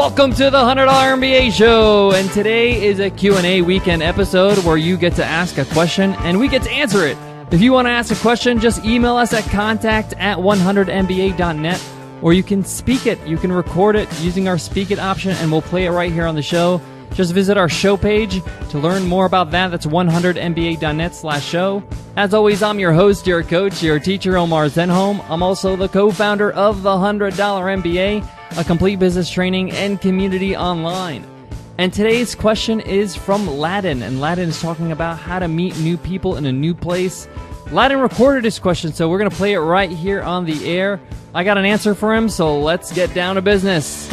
Welcome to the $100 MBA Show, and today is a Q&A weekend episode where you get to ask a question and we get to answer it. If you want to ask a question, just email us at contact@100mba.net, or you can speak it. You can record it using our Speak It option, and we'll play it right here on the show. Just visit our show page to learn more about that. That's 100mba.net/show. As always, I'm your host, your coach, your teacher, Omar Zenhom. I'm also the co-founder of the $100 MBA, a complete business training and community online. And today's question is from Ladin, and Ladin is talking about how to meet new people in a new place. Ladin recorded his question, so we're going to play it right here on the air. I got an answer for him, so let's get down to business.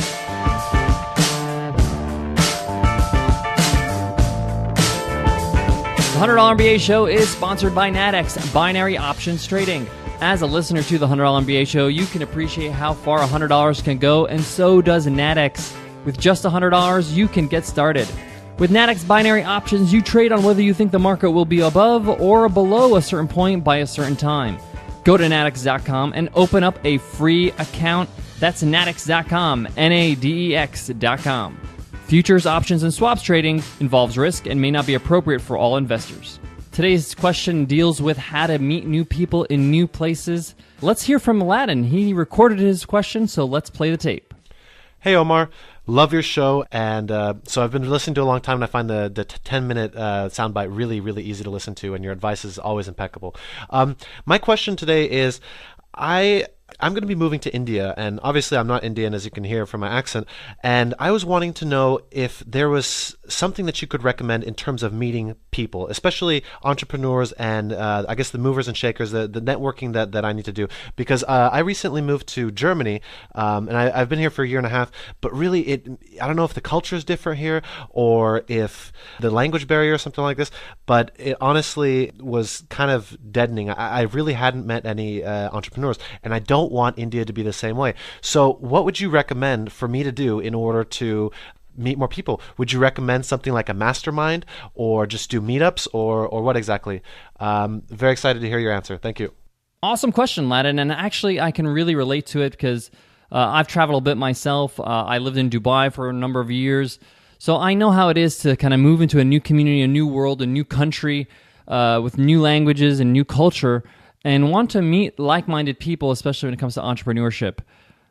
The $100 MBA Show is sponsored by Nadex Binary Options Trading. As a listener to the $100 MBA Show, you can appreciate how far $100 can go, and so does Nadex. With just $100, you can get started. With Nadex Binary Options, you trade on whether you think the market will be above or below a certain point by a certain time. Go to Nadex.com and open up a free account. That's Nadex.com, Nadex.com. Futures, options, and swaps trading involves risk and may not be appropriate for all investors. Today's question deals with how to meet new people in new places. Let's hear from Ladin. He recorded his question, so let's play the tape. Hey, Omar. Love your show. And so I've been listening to it a long time, and I find the 10-minute soundbite really, really easy to listen to, and your advice is always impeccable. My question today is, I'm going to be moving to India, and obviously I'm not Indian, as you can hear from my accent, and I was wanting to know if there was something that you could recommend in terms of meeting people, especially entrepreneurs and I guess the movers and shakers, the networking that I need to do, because I recently moved to Germany, and I've been here for a year and a half, but really I don't know if the culture is different here or if the language barrier or something like this, but it honestly was kind of deadening. I really hadn't met any entrepreneurs, and I don't want India to be the same way. So what would you recommend for me to do in order to meet more people? Would you recommend something like a mastermind, or just do meetups, or what exactly? Very excited to hear your answer. Thank you. Awesome question, Ladin. And actually, I can really relate to it because I've traveled a bit myself. I lived in Dubai for a number of years. So I know how it is to kind of move into a new community, a new world, a new country with new languages and new culture, and want to meet like-minded people, especially when it comes to entrepreneurship.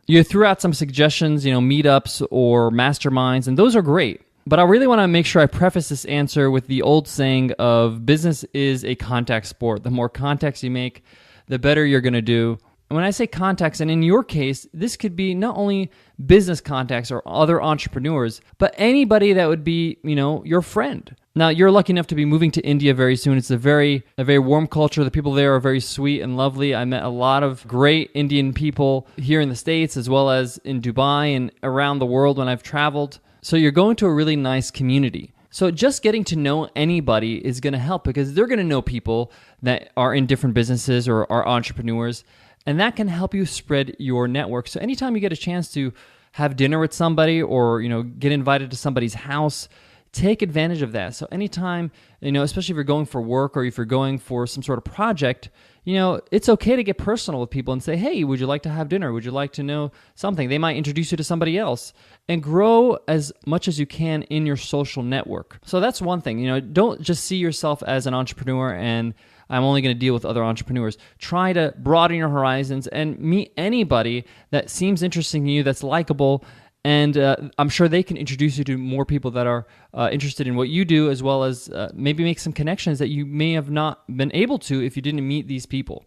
You threw out some suggestions, meetups or masterminds, and those are great. But I really want to make sure I preface this answer with the old saying of business is a contact sport. The more contacts you make, the better you're going to do. And when I say contacts, and in your case, this could be not only business contacts or other entrepreneurs, but anybody that would be, your friend. Now, you're lucky enough to be moving to India very soon. It's a very warm culture. The people there are very sweet and lovely. I met a lot of great Indian people here in the States, as well as in Dubai and around the world when I've traveled. So you're going to a really nice community. So just getting to know anybody is going to help, because they're going to know people that are in different businesses or are entrepreneurs, and that can help you spread your network. So anytime you get a chance to have dinner with somebody or, get invited to somebody's house, take advantage of that. So anytime, especially if you're going for work or if you're going for some sort of project, it's okay to get personal with people and say, hey, would you like to have dinner? Would you like to know something? They might introduce you to somebody else, and grow as much as you can in your social network. So that's one thing. Don't just see yourself as an entrepreneur and I'm only going to deal with other entrepreneurs. Try to broaden your horizons and meet anybody that seems interesting to you, that's likable, and I'm sure they can introduce you to more people that are interested in what you do, as well as maybe make some connections that you may have not been able to if you didn't meet these people.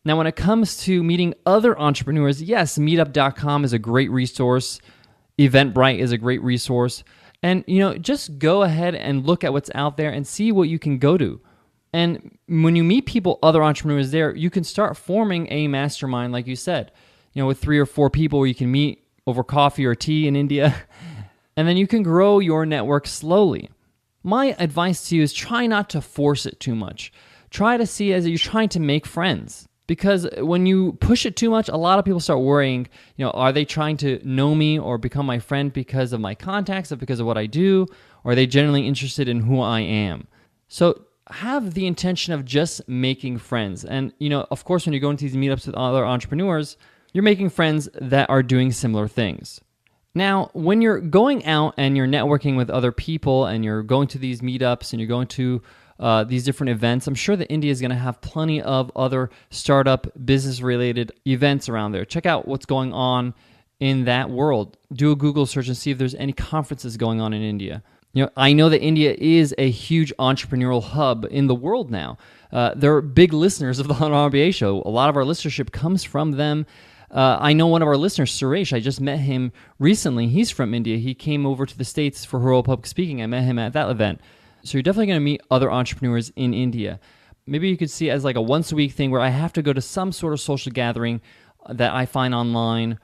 Now, when it comes to meeting other entrepreneurs, yes, meetup.com is a great resource. Eventbrite is a great resource. And, just go ahead and look at what's out there and see what you can go to. And when you meet people, other entrepreneurs there, you can start forming a mastermind, like you said, with 3 or 4 people where you can meet over coffee or tea in India, and then you can grow your network slowly. My advice to you is try not to force it too much. Try to see as you're trying to make friends, because when you push it too much, a lot of people start worrying, are they trying to know me or become my friend because of my contacts or because of what I do, or are they generally interested in who I am? So have the intention of just making friends. And, of course, when you go into these meetups with other entrepreneurs, you're making friends that are doing similar things. Now, when you're going out and you're networking with other people and you're going to these meetups and you're going to these different events, I'm sure that India is going to have plenty of other startup business-related events around there. Check out what's going on in that world. Do a Google search and see if there's any conferences going on in India. I know that India is a huge entrepreneurial hub in the world now. They're big listeners of the MBA show. A lot of our listenership comes from them. I know one of our listeners, Suresh, I just met him recently. He's from India. He came over to the States for World Public Speaking. I met him at that event. So you're definitely going to meet other entrepreneurs in India. Maybe you could see it as like a once-a-week thing where I have to go to some sort of social gathering that I find online,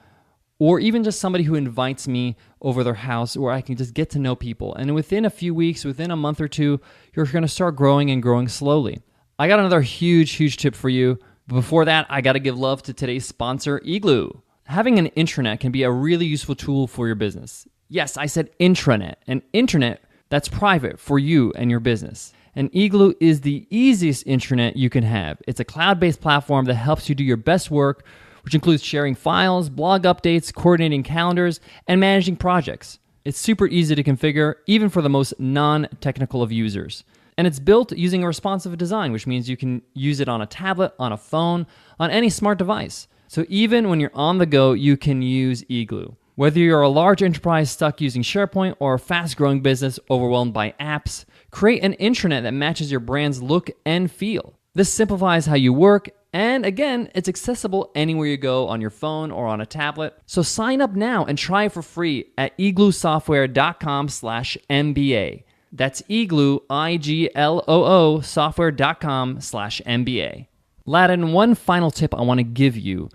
or even just somebody who invites me over their house where I can just get to know people. And within a few weeks, within a month or two, you're going to start growing and growing slowly. I got another huge tip for you. But before that, I got to give love to today's sponsor, Igloo. Having an intranet can be a really useful tool for your business. Yes, I said intranet, an intranet that's private for you and your business. And Igloo is the easiest intranet you can have. It's a cloud-based platform that helps you do your best work, which includes sharing files, blog updates, coordinating calendars, and managing projects. It's super easy to configure, even for the most non-technical of users. And it's built using a responsive design, which means you can use it on a tablet, on a phone, on any smart device. So even when you're on the go, you can use Igloo. Whether you're a large enterprise stuck using SharePoint or a fast-growing business overwhelmed by apps, create an intranet that matches your brand's look and feel. This simplifies how you work, and again, it's accessible anywhere you go on your phone or on a tablet. So sign up now and try it for free at igloosoftware.com/MBA. That's Igloo, IGLOO, software.com/MBA. Ladin, one final tip I want to give you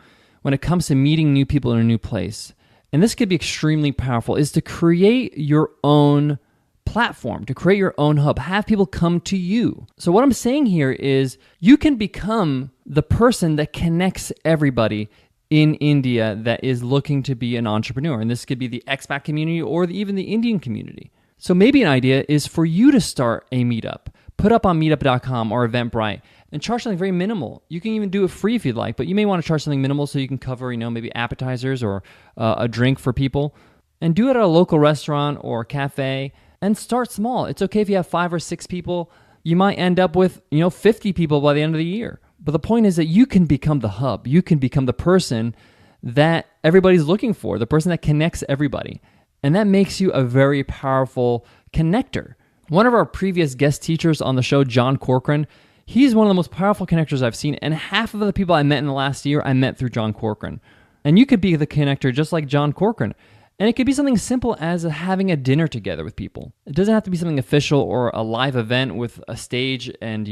when it comes to meeting new people in a new place, and this could be extremely powerful, is to create your own platform, to create your own hub. Have people come to you. So what I'm saying here is you can become the person that connects everybody in India that is looking to be an entrepreneur. And this could be the expat community or even the Indian community. So maybe an idea is for you to start a meetup. Put up on meetup.com or Eventbrite and charge something very minimal. You can even do it free if you'd like, but you may want to charge something minimal so you can cover, maybe appetizers or a drink for people. And do it at a local restaurant or cafe and start small. It's okay if you have 5 or 6 people. You might end up with, 50 people by the end of the year. But the point is that you can become the hub. You can become the person that everybody's looking for, the person that connects everybody. And that makes you a very powerful connector. One of our previous guest teachers on the show, John Corcoran, he's one of the most powerful connectors I've seen. And half of the people I met in the last year, I met through John Corcoran. And you could be the connector just like John Corcoran. And it could be something simple as having a dinner together with people. It doesn't have to be something official or a live event with a stage and,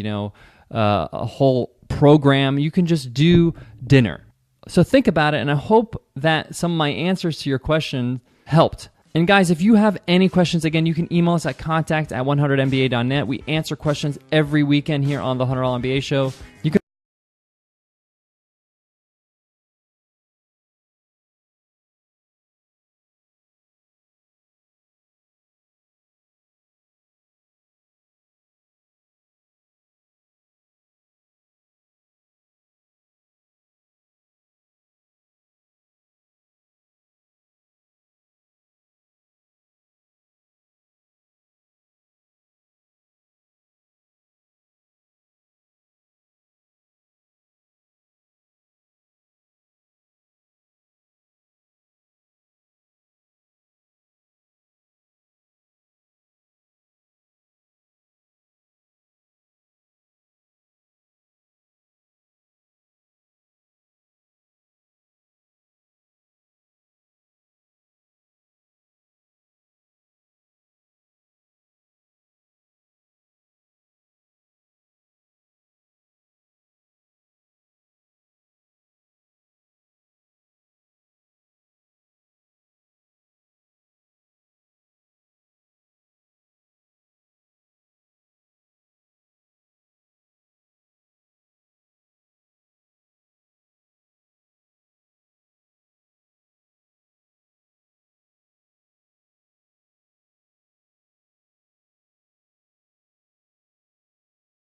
a whole program. You can just do dinner. So think about it, and I hope that some of my answers to your question helped. And guys, if you have any questions, again, you can email us at contact@100mba.net. We answer questions every weekend here on the $100 MBA show. You can